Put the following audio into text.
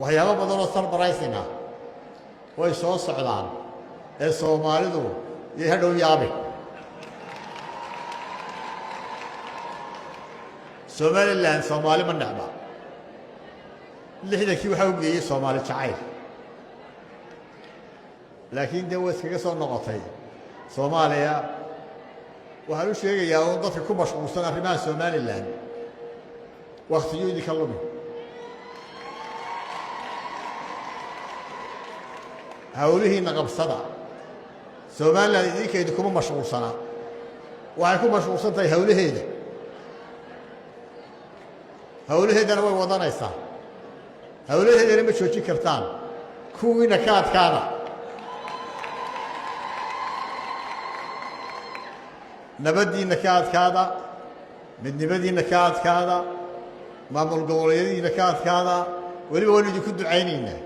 waxyaabo badan oo sarbaraysiina way soo socdaan ee Soomaalidu iyo hadhow yaabe Somaliland Soomaali ma nacba lixdankii waxa uu geeyay Soomaali jacayl laakiin dee way iskaga soo noqotay Soomaaliya waxaan u sheegayaa oo dadka ku mashquulsan arrimaha Somaliland waqtigoodii ka lumi hawlihiina qabsada Somaliland idinkeedu kuma mashquulsana waxay ku mashquulsan tahay hawlaheedana way wadanaysaa hawlaheedana ma joojin kartaan kuwiina ka adkaada nabadiina ka adkaada midnimadiina ka adkaada maamul goboleedyadiina ka adkaada weliba waan idinku ducaynaynaa